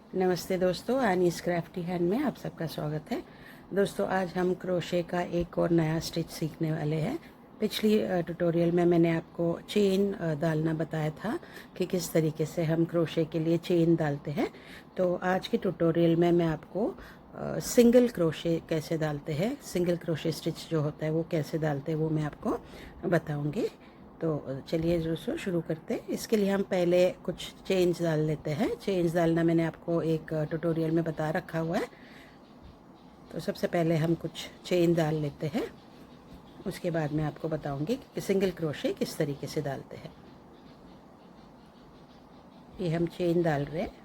नमस्ते दोस्तों, Annie's crafty hand में आप सबका स्वागत है। दोस्तों, आज हम क्रोशे का एक और नया स्टिच सीखने वाले हैं। पिछली ट्यूटोरियल में मैंने आपको चेन डालना बताया था कि किस तरीके से हम क्रोशे के लिए चेन डालते हैं। तो आज के ट्यूटोरियल में मैं आपको सिंगल क्रोशे कैसे डालते हैं, सिंगल क्रोशे स्टिच जो होता है वो कैसे डालते हैं वो मैं आपको बताऊँगी। तो चलिए दोस्तों शुरू करते हैं। इसके लिए हम पहले कुछ चेन्स डाल लेते हैं। चेन्स डालना मैंने आपको एक ट्यूटोरियल में बता रखा हुआ है। तो सबसे पहले हम कुछ चेन डाल लेते हैं, उसके बाद मैं आपको बताऊंगी कि सिंगल क्रोशे किस तरीके से डालते हैं। ये हम चेन डाल रहे हैं।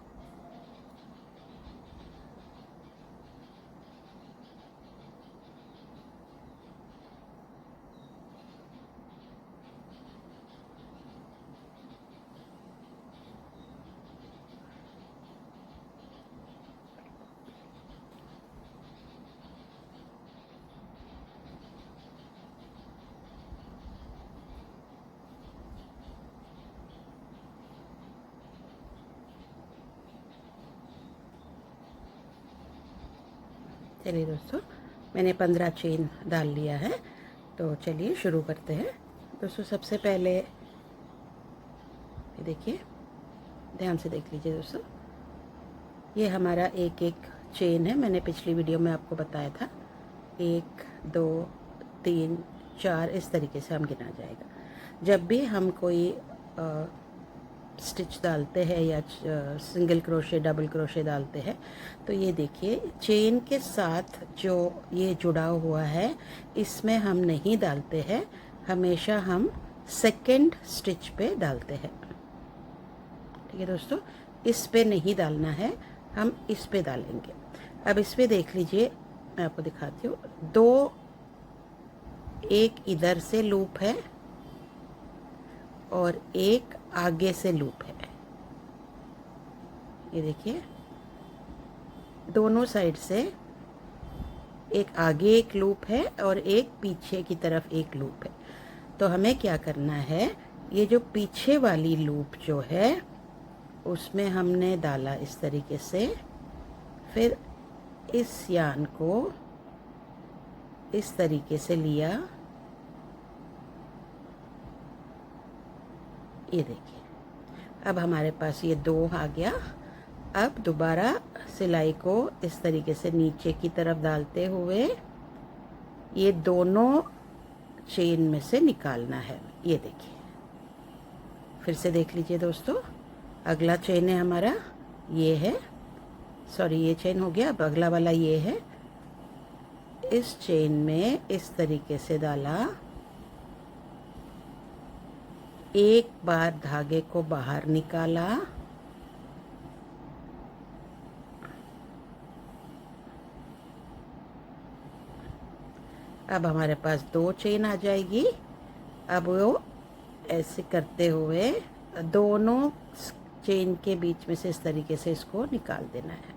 चलिए दोस्तों, मैंने 15 चेन डाल लिया है। तो चलिए शुरू करते हैं। दोस्तों, सबसे पहले देखिए, ध्यान से देख लीजिए दोस्तों, ये हमारा एक एक चेन है। मैंने पिछली वीडियो में आपको बताया था 1 2 3 4 इस तरीके से हम गिना जाएगा। जब भी हम कोई स्टिच डालते हैं या सिंगल क्रोशे डबल क्रोशे डालते हैं, तो ये देखिए चेन के साथ जो ये जुड़ा हुआ है इसमें हम नहीं डालते हैं, हमेशा हम सेकंड स्टिच पे डालते हैं। ठीक है दोस्तों, इस पे नहीं डालना है, हम इस पे डालेंगे। अब इस पे देख लीजिए, मैं आपको दिखाती हूँ। दो, एक इधर से लूप है और एक आगे से लूप है। ये देखिए, दोनों साइड से एक आगे एक लूप है और एक पीछे की तरफ एक लूप है। तो हमें क्या करना है, ये जो पीछे वाली लूप जो है उसमें हमने डाला इस तरीके से, फिर इस यान को इस तरीके से लिया। ये देखिए, अब हमारे पास ये 2 आ गया। अब दोबारा सिलाई को इस तरीके से नीचे की तरफ डालते हुए ये दोनों चेन में से निकालना है। ये देखिए, फिर से देख लीजिए दोस्तों, अगला चेन है हमारा, ये है, सॉरी ये चेन हो गया। अब अगला वाला ये है। इस चेन में इस तरीके से डाला, एक बार धागे को बाहर निकाला, अब हमारे पास 2 चेन आ जाएगी। अब वो ऐसे करते हुए दोनों चेन के बीच में से इस तरीके से इसको निकाल देना है।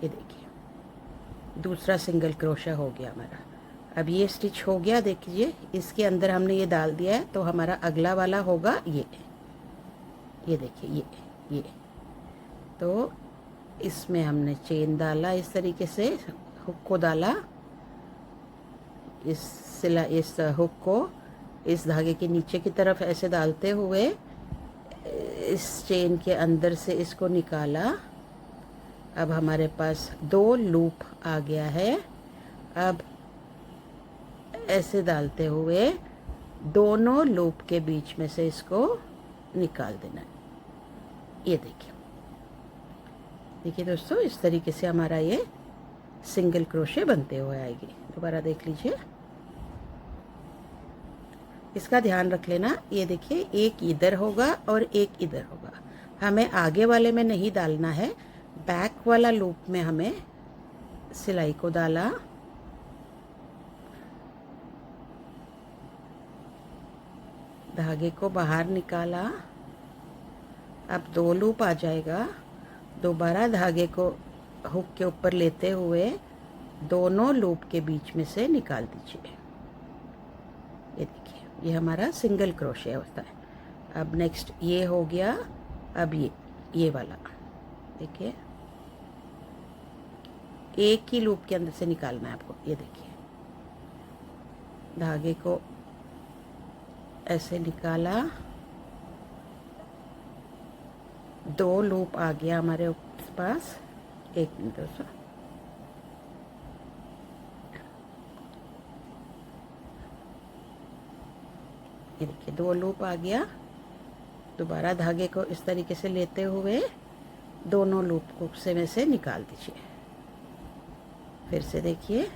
ये देखिए, दूसरा सिंगल क्रोशा हो गया हमारा। अब ये स्टिच हो गया, देखिए इसके अंदर हमने ये डाल दिया है। तो हमारा अगला वाला होगा ये देखिए, ये तो इसमें हमने चेन डाला, इस तरीके से हुक को डाला, इस हुक को इस धागे के नीचे की तरफ ऐसे डालते हुए इस चेन के अंदर से इसको निकाला। अब हमारे पास 2 लूप आ गया है। अब ऐसे डालते हुए दोनों लूप के बीच में से इसको निकाल देना है। ये देखिए, देखिए दोस्तों, इस तरीके से हमारा ये सिंगल क्रोशे बनते हुए आएगी। दोबारा देख लीजिए, इसका ध्यान रख लेना। ये देखिए, एक इधर होगा और एक इधर होगा। हमें आगे वाले में नहीं डालना है, बैक वाला लूप में हमें सिलाई को डाला, धागे को बाहर निकाला। अब 2 लूप आ जाएगा। दोबारा धागे को हुक के ऊपर लेते हुए दोनों लूप के बीच में से निकाल दीजिए। ये देखिए, ये हमारा सिंगल क्रोशे होता है। अब नेक्स्ट ये हो गया। अब ये वाला देखिए एक ही लूप के अंदर से निकालना है आपको। ये देखिए धागे को ऐसे निकाला, 2 लूप आ गया हमारे पास। 1 मिनट दोस्तों, ये देखिए 2 लूप आ गया। दोबारा धागे को इस तरीके से लेते हुए दोनों लूप को में से निकाल दीजिए। फिर से देखिए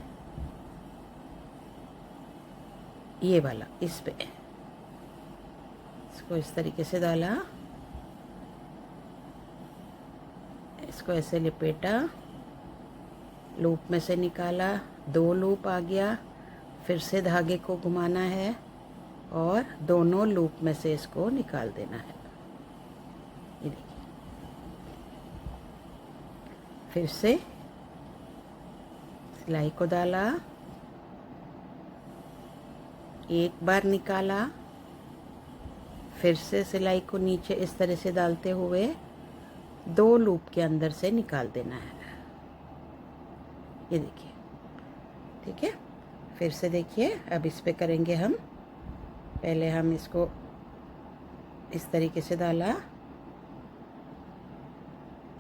ये वाला इस पे, इसको इस तरीके से डाला, इसको ऐसे लिपेटा, लूप में से निकाला, 2 लूप आ गया। फिर से धागे को घुमाना है और दोनों लूप में से इसको निकाल देना है। ये देखिए फिर से सिलाई को डाला, एक बार निकाला, फिर से सिलाई को नीचे इस तरह से डालते हुए 2 लूप के अंदर से निकाल देना है। ये देखिए, ठीक है। फिर से देखिए, अब इस पे करेंगे हम। पहले हम इसको इस तरीके से डाला,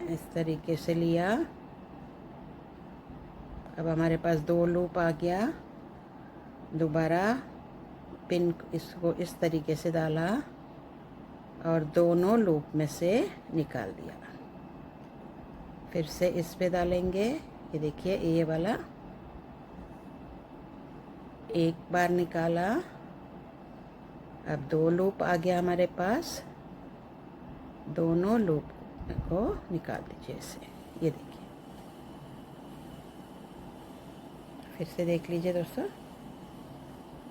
इस तरीके से लिया। अब हमारे पास 2 लूप आ गया। दोबारा पिन इसको इस तरीके से डाला और दोनों लूप में से निकाल दिया। फिर से इस पे डालेंगे। ये देखिए ये वाला, एक बार निकाला, अब 2 लूप आ गया हमारे पास। दोनों लूप को निकाल दीजिए इससे। ये देखिए, फिर से देख लीजिए दोस्तों,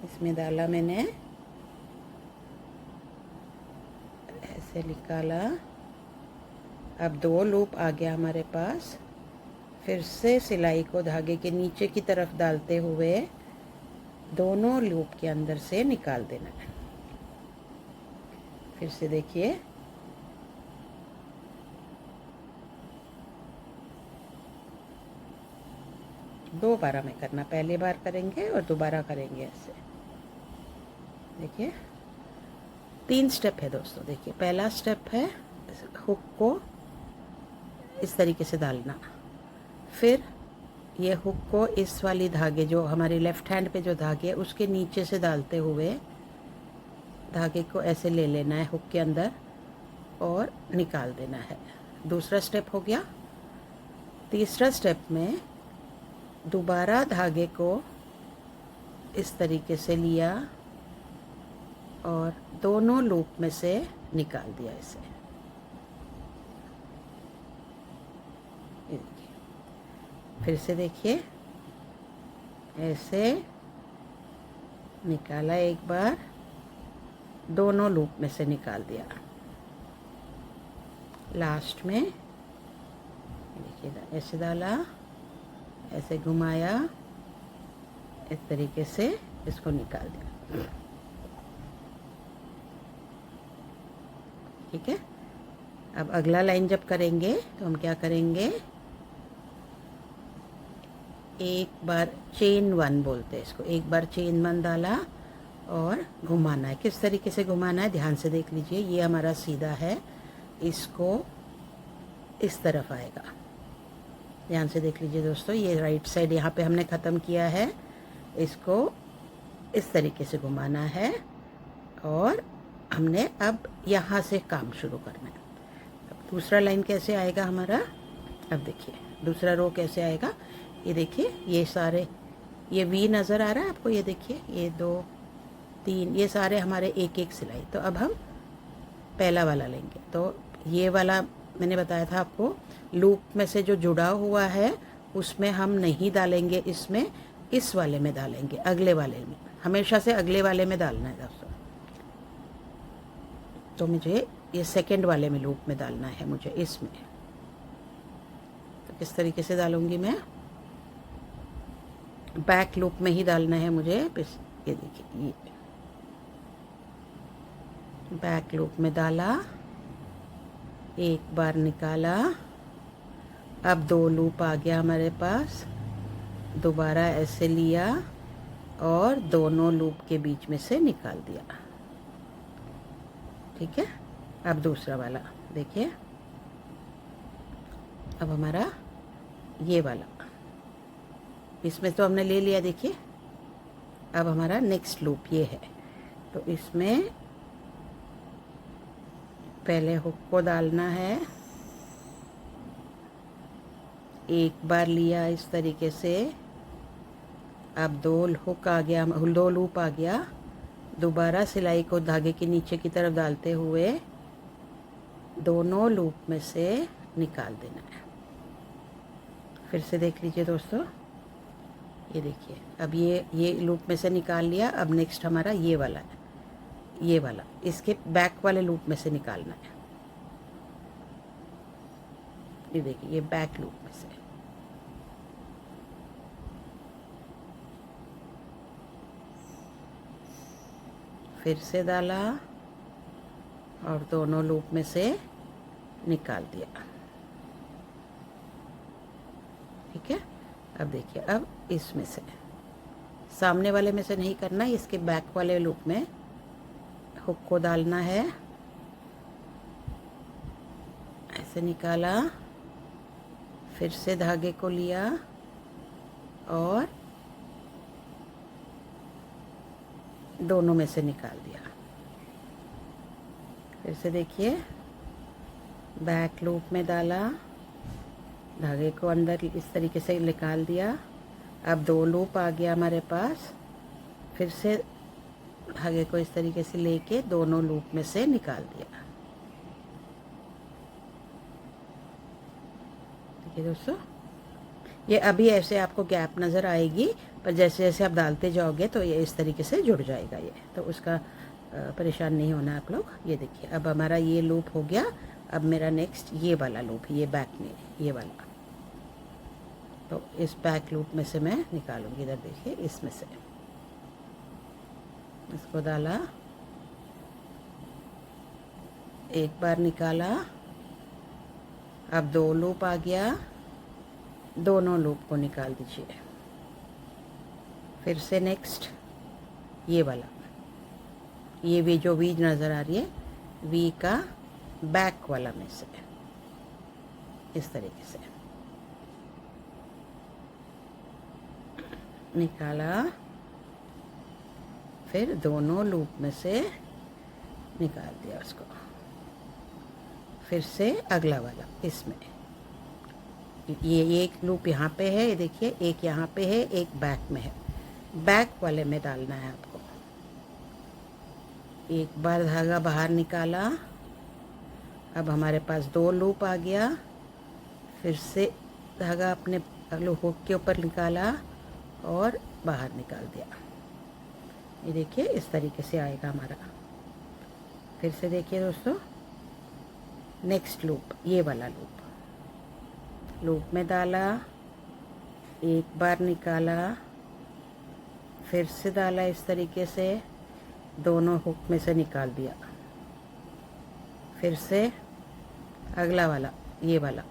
इसमें डाला मैंने, ऐसे निकाला, अब 2 लूप आ गया हमारे पास। फिर से सिलाई को धागे के नीचे की तरफ डालते हुए दोनों लूप के अंदर से निकाल देना है। फिर से देखिए, दो बार में करना, पहले बार करेंगे और दोबारा करेंगे ऐसे। देखिए 3 स्टेप है दोस्तों। देखिए पहला स्टेप है हुक को इस तरीके से डालना, फिर ये हुक को इस वाली धागे जो हमारी लेफ्ट हैंड पे जो धागे है उसके नीचे से डालते हुए धागे को ऐसे ले लेना है हुक के अंदर और निकाल देना है। दूसरा स्टेप हो गया। तीसरा स्टेप में दोबारा धागे को इस तरीके से लिया और दोनों लूप में से निकाल दिया इसे। फिर से देखिए, ऐसे निकाला, एक बार दोनों लूप में से निकाल दिया। लास्ट में देखिए ऐसे डाला, ऐसे घुमाया, इस तरीके से इसको निकाल दिया। ठीक है। अब अगला लाइन जब करेंगे तो हम क्या करेंगे, एक बार चेन 1 बोलते हैं इसको। एक बार चेन 1 डाला और घुमाना है। किस तरीके से घुमाना है ध्यान से देख लीजिए। ये हमारा सीधा है, इसको इस तरफ आएगा। ध्यान से देख लीजिए दोस्तों, ये राइट साइड यहाँ पे हमने ख़त्म किया है, इसको इस तरीके से घुमाना है और हमने अब यहाँ से काम शुरू करना है। अब दूसरा लाइन कैसे आएगा हमारा, अब देखिए दूसरा रो कैसे आएगा। ये देखिए, ये सारे ये वी नज़र आ रहा है आपको, ये देखिए ये 2 3 ये सारे हमारे एक एक सिलाई। तो अब हम पहला वाला लेंगे। तो ये वाला मैंने बताया था आपको, लूप में से जो जुड़ा हुआ है उसमें हम नहीं डालेंगे, इसमें इस वाले में डालेंगे, अगले वाले में। हमेशा से अगले वाले में डालना है दोस्तों। तो मुझे ये सेकंड वाले में लूप में डालना है, मुझे इसमें। तो किस तरीके से डालूंगी मैं, बैक लूप में ही डालना है मुझे। ये देखिए, ये बैक लूप में डाला, एक बार निकाला, अब 2 लूप आ गया हमारे पास, दोबारा ऐसे लिया और दोनों लूप के बीच में से निकाल दिया। ठीक है, अब दूसरा वाला देखिए, अब हमारा ये वाला, इसमें तो हमने ले लिया। देखिए अब हमारा नेक्स्ट लूप ये है, तो इसमें पहले हुक को डालना है, एक बार लिया इस तरीके से, अब 2 हुक आ गया, 2 लूप आ गया, दोबारा सिलाई को धागे के नीचे की तरफ डालते हुए दोनों लूप में से निकाल देना है। फिर से देख लीजिए दोस्तों, ये देखिए, अब ये लूप में से निकाल लिया। अब नेक्स्ट हमारा ये वाला है, ये वाला इसके बैक वाले लूप में से निकालना है। ये देखिए, ये बैक लूप में से, फिर से डाला और दोनों लूप में से निकाल दिया। ठीक है, अब देखिए, अब इसमें से, सामने वाले में से नहीं करना, इसके बैक वाले लूप में हुक को डालना है, ऐसे निकाला, फिर से धागे को लिया और दोनों में से निकाल दिया। फिर से देखिए, बैक लूप में डाला, धागे को अंदर इस तरीके से निकाल दिया। अब 2 लूप आ गया हमारे पास, फिर से धागे को इस तरीके से लेके दोनों लूप में से निकाल दिया। देखिए दोस्तों, ये अभी ऐसे आपको गैप नज़र आएगी, पर जैसे जैसे आप डालते जाओगे तो ये इस तरीके से जुड़ जाएगा। ये तो उसका परेशान नहीं होना आप लोग। ये देखिए, अब हमारा ये लूप हो गया। अब मेरा नेक्स्ट ये वाला लूप, ये बैक में ये वाला, तो इस बैक लूप में से मैं निकालूंगी। इधर देखिए, इसमें से इसको डाला, एक बार निकाला, अब 2 लूप आ गया, दोनों लूप को निकाल दीजिए। फिर से नेक्स्ट ये वाला, ये भी जो वी नज़र आ रही है, वी का बैक वाला में से इस तरीके से निकाला, फिर दोनों लूप में से निकाल दिया उसको। फिर से अगला वाला, इसमें ये एक लूप यहाँ पे है, ये देखिए, एक यहाँ पे है, एक बैक में है। बैक वाले में डालना है आपको। एक बार धागा बाहर निकाला, अब हमारे पास 2 लूप आ गया, फिर से धागा अपने हुक के ऊपर निकाला और बाहर निकाल दिया। ये देखिए, इस तरीके से आएगा हमारा। फिर से देखिए दोस्तों, नेक्स्ट लूप, ये वाला लूप में डाला, एक बार निकाला, फिर से डाला, इस तरीके से दोनों हुक में से निकाल दिया। फिर से अगला वाला, ये वाला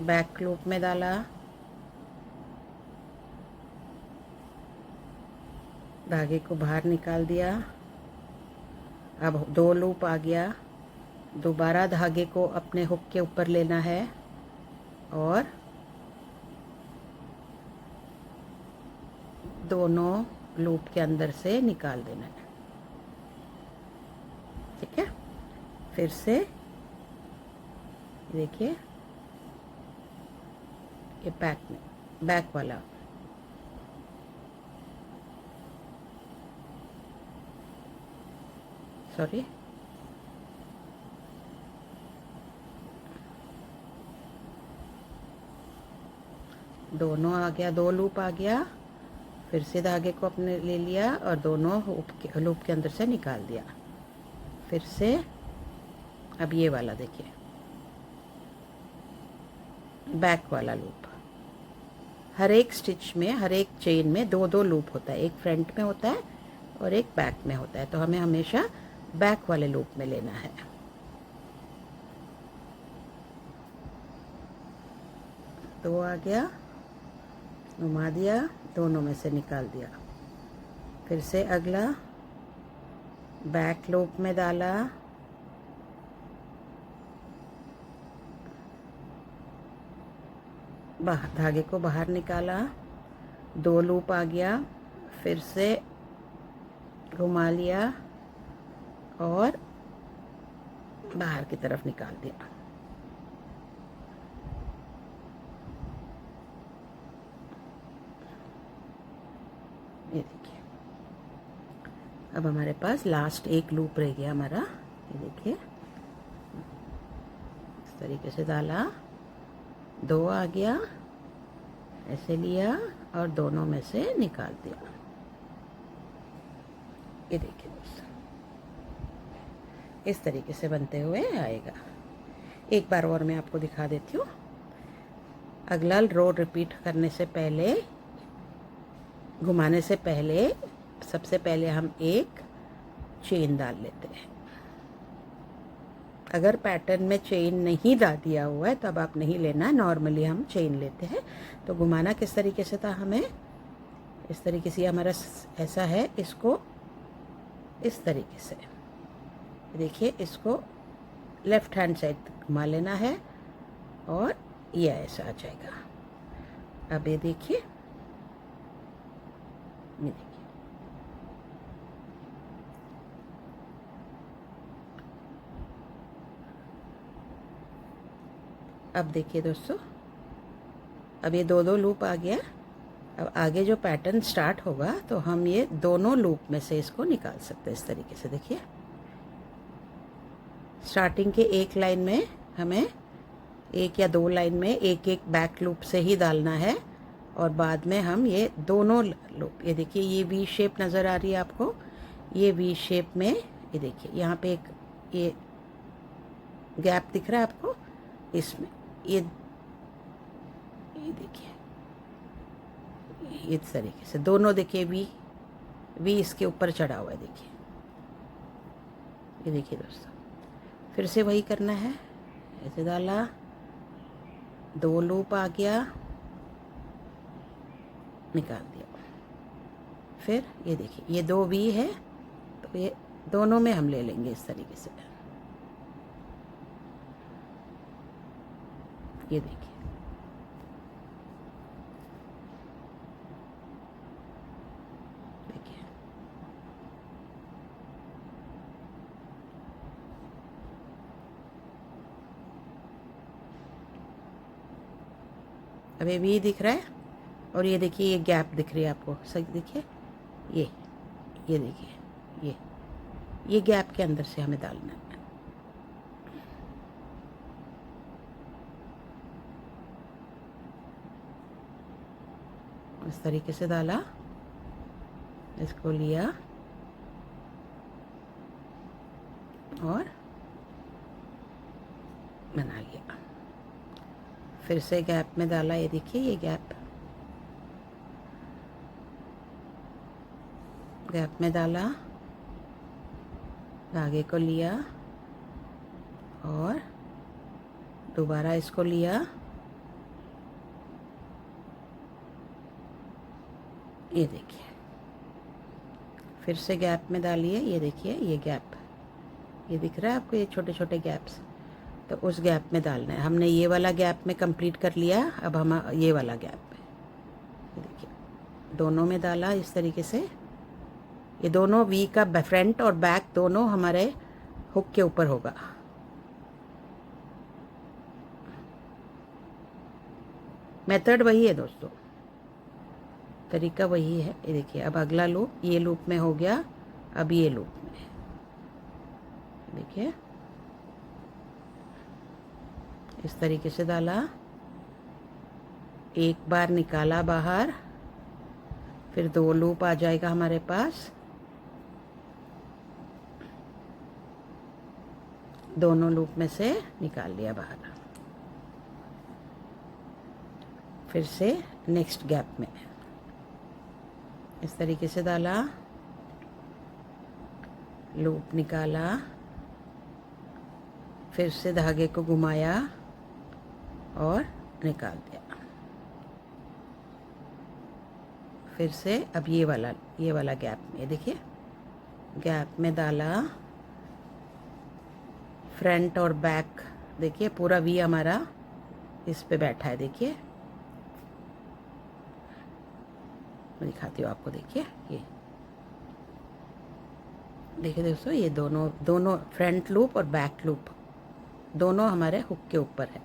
बैक लूप में डाला, धागे को बाहर निकाल दिया। अब 2 लूप आ गया, दोबारा धागे को अपने हुक के ऊपर लेना है और दोनों लूप के अंदर से निकाल देना है। ठीक है, फिर से देखिए, ये बैक वाला, सॉरी, दोनों आ गया, 2 लूप आ गया, फिर से धागे को अपने ले लिया और दोनों लूप के अंदर से निकाल दिया। फिर से अब ये वाला देखिए, बैक वाला लूप। हर एक स्टिच में, हर एक चेन में 2-2 लूप होता है, एक फ्रंट में होता है और एक बैक में होता है, तो हमें हमेशा बैक वाले लूप में लेना है। दो आ गया, घुमा दिया, दोनों में से निकाल दिया। फिर से अगला बैक लूप में डाला, धागे को बाहर निकाला, 2 लूप आ गया, फिर से घुमा लिया और बाहर की तरफ निकाल दिया। ये देखिए, अब हमारे पास लास्ट एक लूप रह गया हमारा। ये देखिए, इस तरीके से डाला, 2 आ गया, ऐसे लिया और दोनों में से निकाल दिया। ये देखिए दोस्तों, इस तरीके से बनते हुए आएगा। एक बार और मैं आपको दिखा देती हूँ। अगला रो रिपीट करने से पहले, घुमाने से पहले, सबसे पहले हम एक चेन डाल लेते हैं। अगर पैटर्न में चेन नहीं डाल दिया हुआ है तब आप नहीं लेना, नॉर्मली हम चेन लेते हैं। तो घुमाना किस तरीके से था, हमें इस तरीके से, हमारा ऐसा है, इसको इस तरीके से देखिए, इसको लेफ्ट हैंड साइड घुमा लेना है और ये ऐसा आ जाएगा। अब ये देखिए, ये देखिए, अब देखिए दोस्तों, अब ये 2 लूप आ गया। अब आगे जो पैटर्न स्टार्ट होगा तो हम ये दोनों लूप में से इसको निकाल सकते हैं। इस तरीके से देखिए, स्टार्टिंग के एक लाइन में हमें, एक या 2 लाइन में एक एक बैक लूप से ही डालना है और बाद में हम ये दोनों लूप, ये देखिए, ये वी शेप नज़र आ रही है आपको, ये वी शेप में, ये देखिए यहाँ पे एक ये गैप दिख रहा है आपको, इसमें ये देखिए, इस तरीके से दोनों देखिए, वी इसके ऊपर चढ़ा हुआ है, देखिए। ये देखिए दोस्तों, फिर से वही करना है, ऐसे डाला, 2 लूप आ गया, निकाल दिया। फिर ये देखिए, ये 2 वी है तो ये दोनों में हम ले लेंगे इस तरीके से। ये देखिए, अब ये वी दिख रहा है और ये देखिए, ये गैप दिख रही है आपको, सही देखिए, ये देखिए, ये गैप के अंदर से हमें डालना है। इस तरीके से डाला, इसको लिया और बना लिया। फिर से गैप में डाला, ये देखिए, ये गैप में डाला, धागे को लिया और दोबारा इसको लिया, ये देखिए, फिर से गैप में डालिए, ये देखिए, ये गैप, ये दिख रहा है आपको, ये छोटे छोटे गैप्स, तो उस गैप में डालना है। हमने ये वाला गैप में कंप्लीट कर लिया, अब हम ये वाला गैप में, देखिए, दोनों में डाला इस तरीके से। ये दोनों वी का फ्रंट और बैक दोनों हमारे हुक के ऊपर होगा। मेथड वही है दोस्तों, तरीका वही है। ये देखिए, अब अगला लूप, ये लूप में हो गया, अब ये लूप में देखिए, इस तरीके से डाला, एक बार निकाला बाहर, फिर 2 लूप आ जाएगा हमारे पास, दोनों लूप में से निकाल लिया बाहर, फिर से नेक्स्ट गैप में इस तरीके से डाला, लूप निकाला, फिर से धागे को घुमाया और निकाल दिया। फिर से अब ये वाला गैप में, देखिए गैप में डाला, फ्रंट और बैक, देखिए पूरा वी हमारा इस पे बैठा है। देखिए मैं दिखाती हूँ आपको, देखिए ये देखिए दोस्तों, ये दोनों फ्रंट लूप और बैक लूप दोनों हमारे हुक के ऊपर है।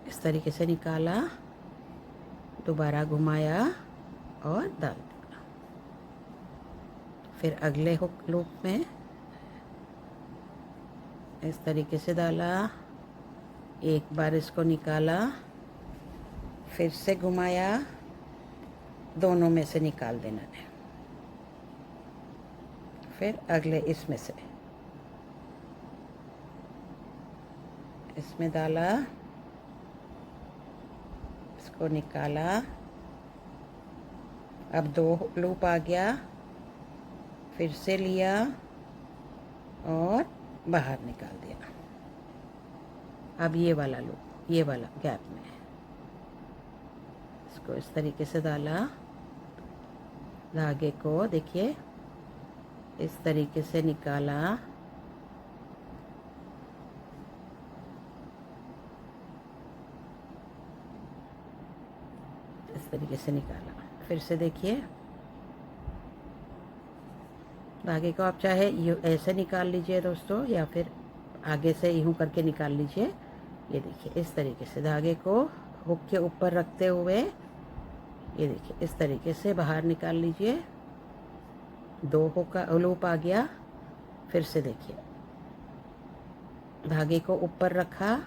इस तरीके से निकाला, दोबारा घुमाया और डाल दिया। फिर अगले हुक लूप में इस तरीके से डाला, एक बार इसको निकाला, फिर से घुमाया, दोनों में से निकाल देना है। फिर अगले इसमें से इसमें डाला, इसको निकाला, अब 2 लूप आ गया, फिर से लिया और बाहर निकाल दिया। अब ये वाला लूप, ये वाला गैप में इसको इस तरीके से डाला, धागे को देखिए इस तरीके से निकाला, इस तरीके से निकाला। फिर से देखिए धागे को आप चाहे ऐसे निकाल लीजिए दोस्तों, या फिर आगे से यूं करके निकाल लीजिए। ये देखिए इस तरीके से धागे को हुक के ऊपर रखते हुए, ये देखिए इस तरीके से बाहर निकाल लीजिए। 2 हुक का लूप आ गया। फिर से देखिए धागे को ऊपर रखा,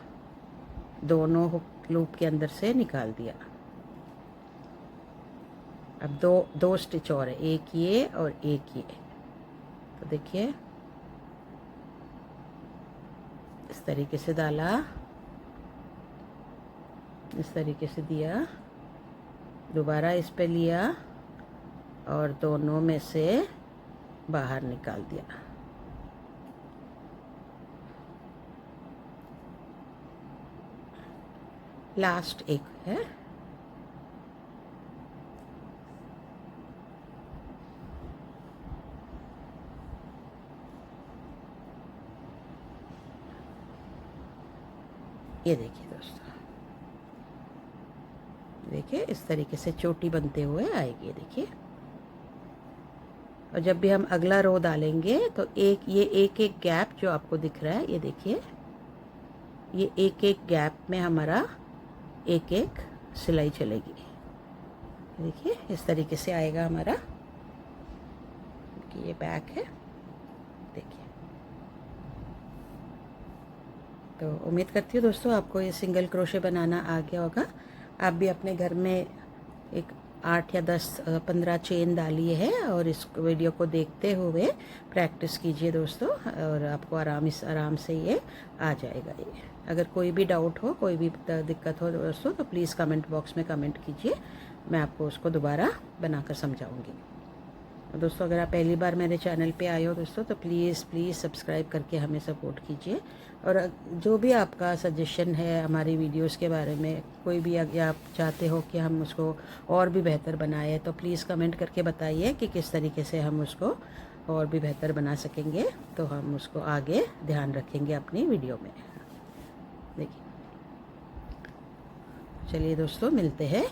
दोनों हुक लूप के अंदर से निकाल दिया। अब दो स्टिच और है, एक ये और एक ये। तो देखिए इस तरीके से डाला, इस तरीके से दिया, दोबारा इस पे लिया और दोनों में से बाहर निकाल दिया। लास्ट एक है, ये देखिए दोस्तों, देखिए इस तरीके से चोटी बनते हुए आएगी। देखिए और जब भी हम अगला रो डालेंगे तो ये एक गैप जो आपको दिख रहा है, ये देखिए ये एक गैप में हमारा एक सिलाई चलेगी। देखिए इस तरीके से आएगा हमारा, कि ये बैक है। देखिए तो उम्मीद करती हूँ दोस्तों आपको ये सिंगल क्रोशे बनाना आ गया होगा। आप भी अपने घर में एक 8 या 10 15 चेन डालिए है और इस वीडियो को देखते हुए प्रैक्टिस कीजिए दोस्तों, और आपको आराम से ये आ जाएगा। ये अगर कोई भी डाउट हो, कोई भी दिक्कत हो दोस्तों, तो प्लीज़ कमेंट बॉक्स में कमेंट कीजिए, मैं आपको उसको दोबारा बनाकर समझाऊंगी। दोस्तों अगर आप पहली बार मेरे चैनल पे आए हो दोस्तों, तो प्लीज़ सब्सक्राइब करके हमें सपोर्ट कीजिए। और जो भी आपका सजेशन है हमारी वीडियोस के बारे में, कोई भी अगर आप चाहते हो कि हम उसको और भी बेहतर बनाए, तो प्लीज़ कमेंट करके बताइए कि किस तरीके से हम उसको और भी बेहतर बना सकेंगे, तो हम उसको आगे ध्यान रखेंगे अपनी वीडियो में। देखिए चलिए दोस्तों, मिलते हैं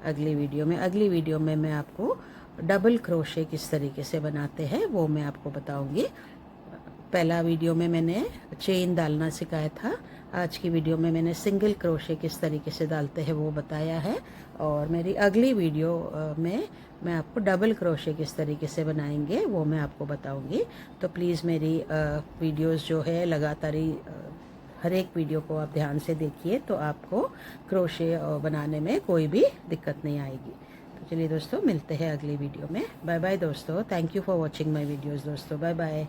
अगली वीडियो में। अगली वीडियो में मैं आपको डबल क्रोशे किस तरीके से बनाते हैं वो मैं आपको बताऊंगी। पहला वीडियो में मैंने चेन डालना सिखाया था, आज की वीडियो में मैंने सिंगल क्रोशे किस तरीके से डालते हैं वो बताया है, और मेरी अगली वीडियो में मैं आपको डबल क्रोशे किस तरीके से बनाएंगे वो मैं आपको बताऊंगी। तो प्लीज़ मेरी वीडियोस जो है लगातार ही हर एक वीडियो को आप ध्यान से देखिए, तो आपको क्रोशे बनाने में कोई भी दिक्कत नहीं आएगी। तो चलिए दोस्तों, मिलते हैं अगली वीडियो में। बाय बाय दोस्तों, thank you for watching my videos दोस्तों, बाय बाय।